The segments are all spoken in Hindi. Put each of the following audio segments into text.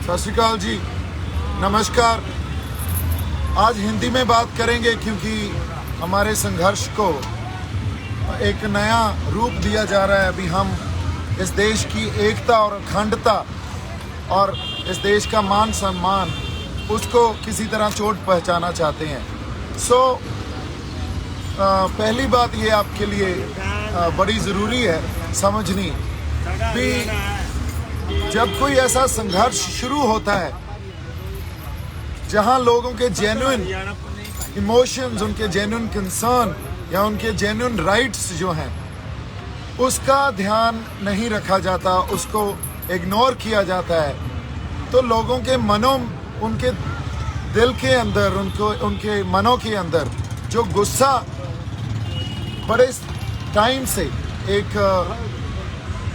सत श्री अकाल जी, नमस्कार। आज हिंदी में बात करेंगे क्योंकि हमारे संघर्ष को एक नया रूप दिया जा रहा है। अभी हम इस देश की एकता और अखंडता और इस देश का मान सम्मान उसको किसी तरह चोट पहुंचाना चाहते हैं। पहली बात ये आपके लिए बड़ी ज़रूरी है समझनी भी, जब कोई ऐसा संघर्ष शुरू होता है जहां लोगों के जेन्युइन इमोशंस, उनके जेन्युइन कंसर्न या उनके जेन्युइन राइट्स जो हैं उसका ध्यान नहीं रखा जाता, उसको इग्नोर किया जाता है, तो लोगों के मनों, उनके दिल के अंदर, उनके मनों के अंदर जो गुस्सा बड़े टाइम से एक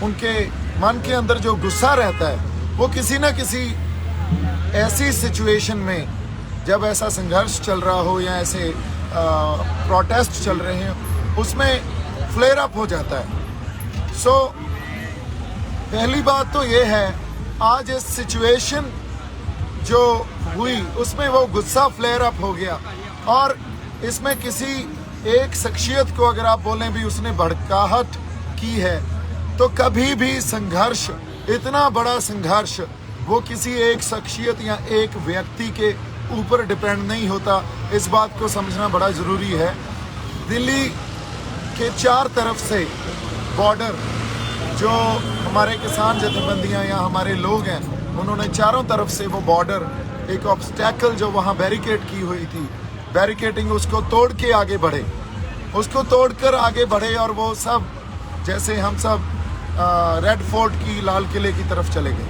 उनके मन के अंदर जो गुस्सा रहता है वो किसी न किसी ऐसी सिचुएशन में, जब ऐसा संघर्ष चल रहा हो या ऐसे प्रोटेस्ट चल रहे हैं, उसमें फ्लेयर अप हो जाता है। पहली बात तो ये है, आज इस सिचुएशन जो हुई उसमें वो गुस्सा फ्लेयर अप हो गया और इसमें किसी एक शख्सियत को अगर आप बोलें भी उसने भड़काहट की है, तो कभी भी संघर्ष, इतना बड़ा संघर्ष, वो किसी एक शख्सियत या एक व्यक्ति के ऊपर डिपेंड नहीं होता। इस बात को समझना बड़ा ज़रूरी है। दिल्ली के चार तरफ से बॉर्डर, जो हमारे किसान जथेबंदियां या हमारे लोग हैं, उन्होंने चारों तरफ से वो बॉर्डर, एक ऑब्स्टैकल जो वहाँ बैरिकेड की हुई थी, बैरिकेडिंग, उसको तोड़ के आगे बढ़े, उसको तोड़कर आगे बढ़े और वो सब, जैसे हम सब रेड फोर्ट की, लाल किले की तरफ चले गए।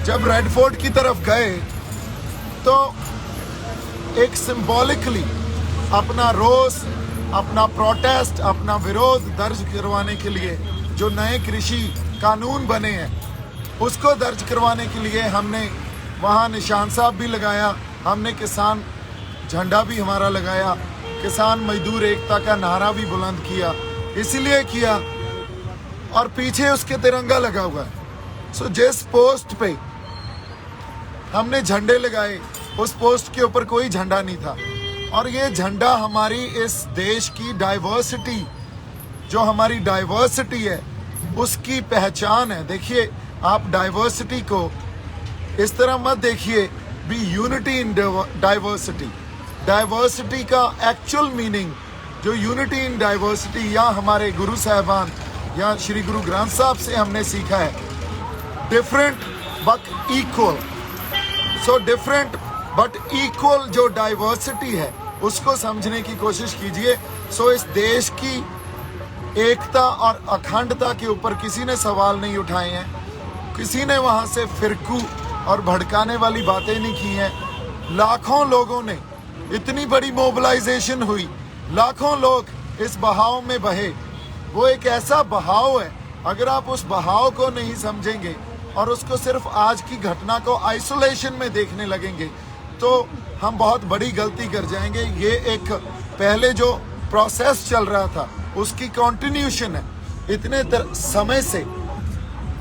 जब रेड फोर्ट की तरफ गए तो एक सिंबॉलिकली अपना रोष, अपना प्रोटेस्ट, अपना विरोध दर्ज करवाने के लिए जो नए कृषि कानून बने हैं उसको दर्ज करवाने के लिए हमने वहाँ निशान साहब भी लगाया, हमने किसान झंडा भी हमारा लगाया, किसान मजदूर एकता का नारा भी बुलंद किया, इसीलिए किया, और पीछे उसके तिरंगा लगा हुआ है। जिस पोस्ट पे हमने झंडे लगाए उस पोस्ट के ऊपर कोई झंडा नहीं था, और ये झंडा हमारी इस देश की डाइवर्सिटी, जो हमारी डाइवर्सिटी है उसकी पहचान है। देखिए, आप डाइवर्सिटी को इस तरह मत देखिए भी यूनिटी इन डाइवर्सिटी। डाइवर्सिटी का एक्चुअल मीनिंग जो यूनिटी इन डाइवर्सिटी, या हमारे गुरु साहबान या श्री गुरु ग्रंथ साहब से हमने सीखा है, different but equal. Different but equal जो डाइवर्सिटी है उसको समझने की कोशिश कीजिए। इस देश की एकता और अखंडता के ऊपर किसी ने सवाल नहीं उठाए हैं, किसी ने वहां से फिरकू और भड़काने वाली बातें नहीं की हैं। लाखों लोगों ने, इतनी बड़ी मोबिलाइजेशन हुई, लाखों लोग इस बहाव में बहे। वो एक ऐसा बहाव है, अगर आप उस बहाव को नहीं समझेंगे और उसको सिर्फ आज की घटना को आइसोलेशन में देखने लगेंगे तो हम बहुत बड़ी गलती कर जाएंगे। ये एक पहले जो प्रोसेस चल रहा था उसकी कंटिन्यूशन है। इतने समय से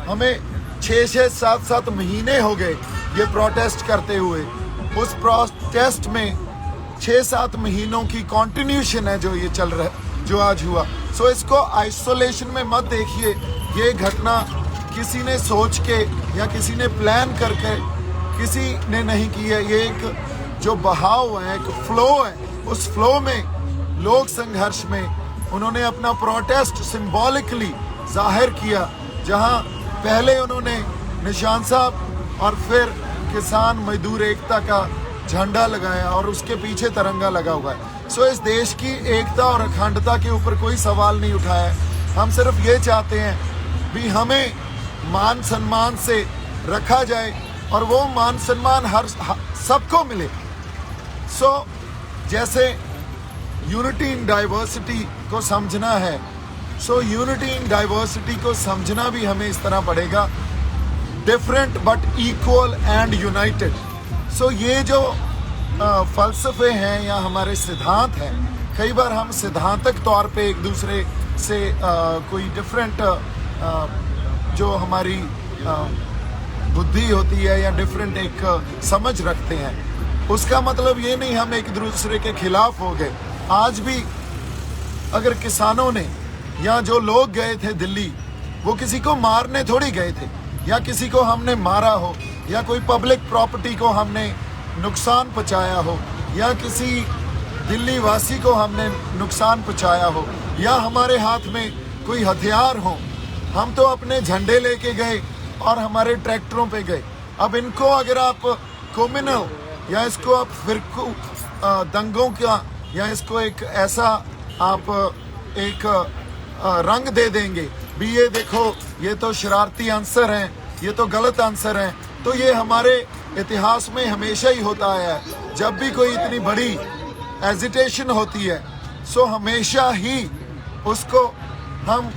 हमें 6-6, 7-7 महीने हो गए ये प्रोटेस्ट करते हुए। उस प्रोटेस्ट में 6-7 महीनों की कंटिन्यूशन है जो ये चल रहा है, जो आज हुआ। इसको आइसोलेशन में मत देखिए। ये घटना किसी ने सोच के या किसी ने प्लान करके किसी ने नहीं की है। ये एक जो बहाव है, एक फ्लो है, उस फ्लो में लोग संघर्ष में उन्होंने अपना प्रोटेस्ट सिंबॉलिकली जाहिर किया, जहां पहले उन्होंने निशान साहब और फिर किसान मजदूर एकता का झंडा लगाया और उसके पीछे तिरंगा लगा हुआ है। इस देश की एकता और अखंडता के ऊपर कोई सवाल नहीं उठाया है। हम सिर्फ ये चाहते हैं भी हमें मान सम्मान से रखा जाए और वो मान सम्मान हर सबको मिले। जैसे यूनिटी इन डाइवर्सिटी को समझना है, यूनिटी इन डाइवर्सिटी को समझना भी हमें इस तरह पड़ेगा, different but equal and United. ये जो फलसफे हैं या हमारे सिद्धांत हैं, कई बार हम सिद्धांतक तौर पे एक दूसरे से कोई डिफरेंट जो हमारी बुद्धि होती है या डिफरेंट एक समझ रखते हैं, उसका मतलब ये नहीं हम एक दूसरे के खिलाफ हो गए। आज भी अगर किसानों ने या जो लोग गए थे दिल्ली, वो किसी को मारने थोड़ी गए थे, या किसी को हमने मारा हो, या कोई पब्लिक प्रॉपर्टी को हमने नुकसान पहुंचाया हो, या किसी दिल्ली वासी को हमने नुकसान पहुंचाया हो, या हमारे हाथ में कोई हथियार हो। हम तो अपने झंडे लेके गए और हमारे ट्रैक्टरों पे गए। अब इनको अगर आप कम्युनल या इसको आप फिरकू दंगों का या इसको एक ऐसा आप एक रंग दे देंगे भी, ये देखो ये तो शरारती आंसर हैं, ये तो गलत आंसर हैं, तो ये हमारे इतिहास में हमेशा ही होता आया है। जब भी कोई इतनी बड़ी एजिटेशन होती है, सो हमेशा ही उसको हम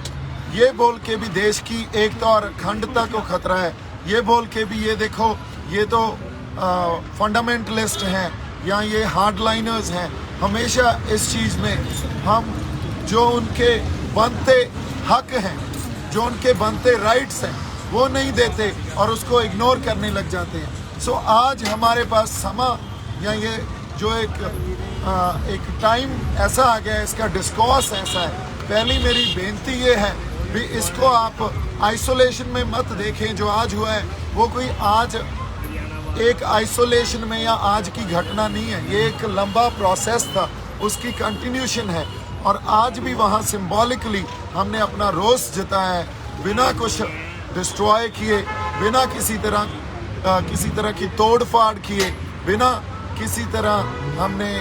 ये बोल के भी देश की एकता और अखंडता को खतरा है, ये बोल के भी ये देखो ये तो फंडामेंटलिस्ट हैं या ये हार्डलाइनर्स हैं, हमेशा इस चीज़ में हम जो उनके बनते हक हैं, जो उनके बनते राइट्स हैं, वो नहीं देते और उसको इग्नोर करने लग जाते हैं। सो आज हमारे पास समा या ये जो एक टाइम ऐसा आ गया है, इसका डिस्कोर्स ऐसा है। पहली मेरी बेनती ये है भी इसको आप आइसोलेशन में मत देखें। जो आज हुआ है वो कोई आज एक आइसोलेशन में या आज की घटना नहीं है, ये एक लंबा प्रोसेस था, उसकी कंटिन्यूशन है। और आज भी वहाँ सिंबॉलिकली हमने अपना रोष जताया है, बिना कुछ डिस्ट्रॉय किए, बिना किसी तरह की तोड़ फाड़ किए, बिना किसी तरह हमने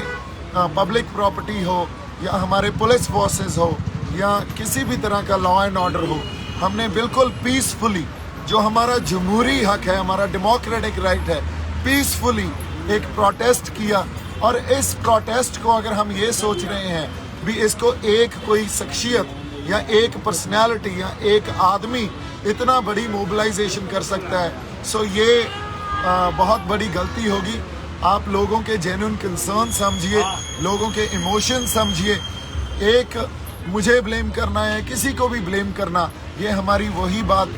पब्लिक प्रॉपर्टी हो या हमारे पुलिस फोर्सेस हो या किसी भी तरह का लॉ एंड ऑर्डर हो, हमने बिल्कुल पीसफुली, जो हमारा जमहूरी हक है, हमारा डेमोक्रेटिक राइट है, पीसफुली एक प्रोटेस्ट किया। और इस प्रोटेस्ट को अगर हम ये सोच रहे हैं भी इसको एक कोई शख्सियत या एक पर्सनैलिटी या एक आदमी इतना बड़ी मोबिलाइजेशन कर सकता है, सो ये बहुत बड़ी गलती होगी। आप लोगों के जेन्युइन कंसर्न समझिए, लोगों के इमोशन समझिए। एक मुझे ब्लेम करना है, किसी को भी ब्लेम करना, ये हमारी वही बात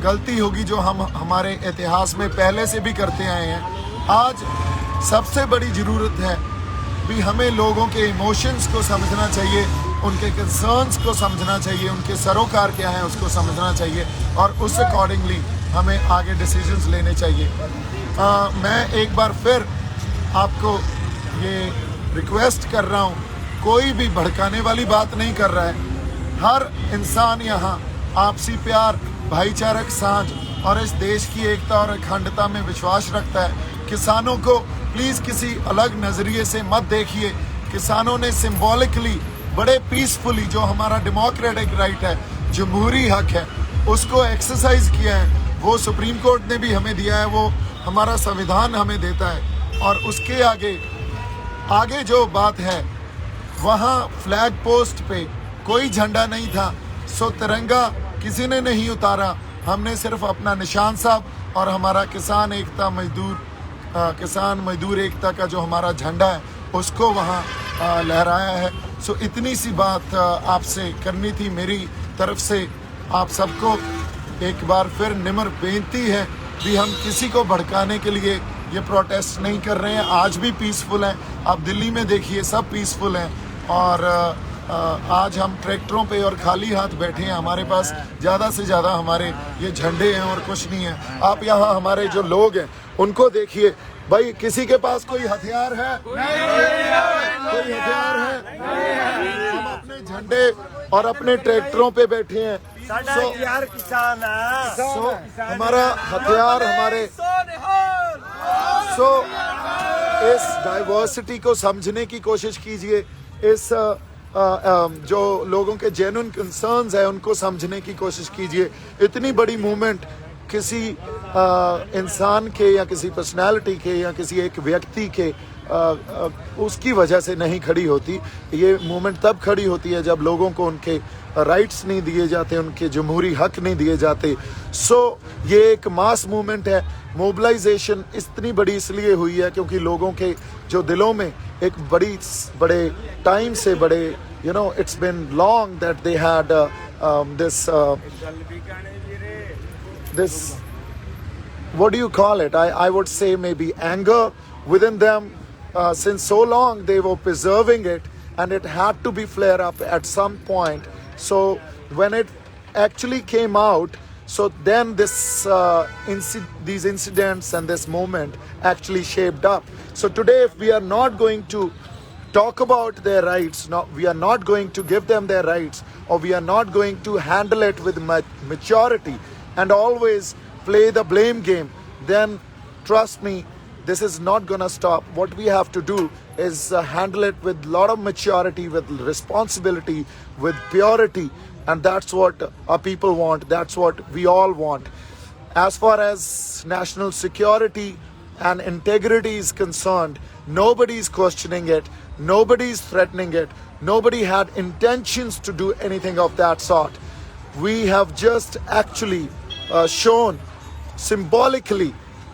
गलती होगी जो हम हमारे इतिहास में पहले से भी करते आए हैं। आज सबसे बड़ी ज़रूरत है भी हमें लोगों के इमोशंस को समझना चाहिए, उनके कंसर्न्स को समझना चाहिए, उनके सरोकार क्या है उसको समझना चाहिए और उस अकॉर्डिंगली हमें आगे डिसीजंस लेने चाहिए। मैं एक बार फिर आपको ये रिक्वेस्ट कर रहा हूँ, कोई भी भड़काने वाली बात नहीं कर रहा है। हर इंसान यहाँ आपसी प्यार, भाईचारक साझ और इस देश की एकता और अखंडता में विश्वास रखता है। किसानों को प्लीज़ किसी अलग नज़रिए से मत देखिए। किसानों ने सिंबॉलिकली बड़े पीसफुली, जो हमारा डेमोक्रेटिक राइट है, जमहूरी हक है, उसको एक्सरसाइज किया है। वो सुप्रीम कोर्ट ने भी हमें दिया है, वो हमारा संविधान हमें देता है। और उसके आगे जो बात है, वहाँ फ्लैग पोस्ट पे कोई झंडा नहीं था, सो तिरंगा किसी ने नहीं उतारा। हमने सिर्फ अपना निशान साहब और हमारा किसान मजदूर एकता का जो हमारा झंडा है उसको वहाँ लहराया है। सो इतनी सी बात आपसे करनी थी मेरी तरफ से। आप सबको एक बार फिर निम्र बेनती है कि हम किसी को भड़काने के लिए ये प्रोटेस्ट नहीं कर रहे हैं। आज भी पीसफुल हैं, आप दिल्ली में देखिए सब पीसफुल हैं। और आज हम ट्रैक्टरों पे और खाली हाथ बैठे हैं। हमारे पास ज़्यादा से ज़्यादा हमारे ये झंडे हैं और कुछ नहीं है। आप यहाँ हमारे जो लोग हैं उनको देखिए, भाई किसी के पास कोई हथियार है? कोई हथियार है? हम अपने झंडे और अपने ट्रैक्टरों पे बैठे हैं। हमारा हथियार हमारे इस डाइवर्सिटी को समझने की कोशिश कीजिए। इस जो लोगों के जेन्युइन कंसर्न्स है उनको समझने की कोशिश कीजिए। इतनी बड़ी मूवमेंट किसी इंसान के या किसी पर्सनालिटी के या किसी एक व्यक्ति के उसकी वजह से नहीं खड़ी होती। ये मूवमेंट तब खड़ी होती है जब लोगों को उनके राइट्स नहीं दिए जाते, उनके जमहूरी हक नहीं दिए जाते। सो ये एक मास मूवमेंट है। मोबिलाइजेशन इतनी बड़ी इसलिए हुई है क्योंकि लोगों के जो दिलों में एक बड़े टाइम से बड़े it's been long that they had what do you call it? I would say maybe anger within them. Since so long they were preserving it, and it had to be flare up at some point. So when it actually came out, so then this these incidents and this moment actually shaped up. So today, if we are not going to talk about their rights, we are not going to give them their rights, or we are not going to handle it with maturity and always play the blame game, then trust me, this is not gonna stop. What we have to do is handle it with a lot of maturity, with responsibility, with purity, and that's what our people want. That's what we all want. As far as national security and integrity is concerned, nobody is questioning it, nobody is threatening it, nobody had intentions to do anything of that sort. We have just actually shown symbolically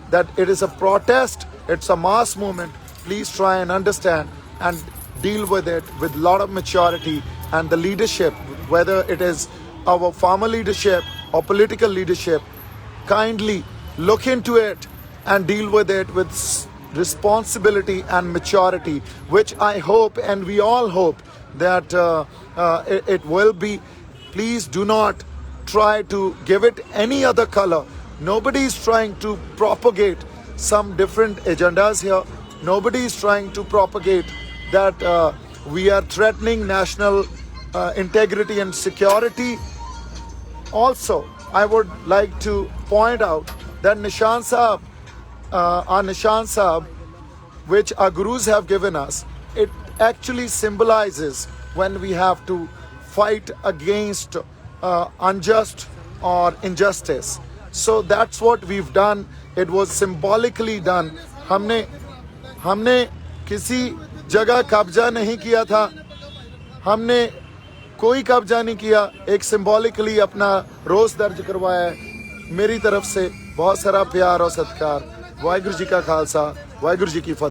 that it is a protest, it's a mass movement. Please try and understand and deal with it with a lot of maturity, and the leadership, whether it is our farmer leadership or political leadership, kindly look into it and deal with it with responsibility and maturity, which I hope and we all hope that it will be. Please do not try to give it any other color. Nobody is trying to propagate some different agendas here. Nobody is trying to propagate that we are threatening national integrity and security. Also, I would like to point out that Nishan Sahib, our Nishan Sahib, which our gurus have given us, it actually symbolizes when we have to fight against unjust or injustice. So that's what we've done. It was symbolically done. हमने किसी जगह कब्जा नहीं किया था, हमने कोई कब्जा नहीं किया, एक सिंबॉलिकली अपना रोष दर्ज करवाया है। मेरी तरफ से बहुत सारा प्यार और सत्कार। वाहिगुरु जी का खालसा, वाहिगुरु जी की फतेह।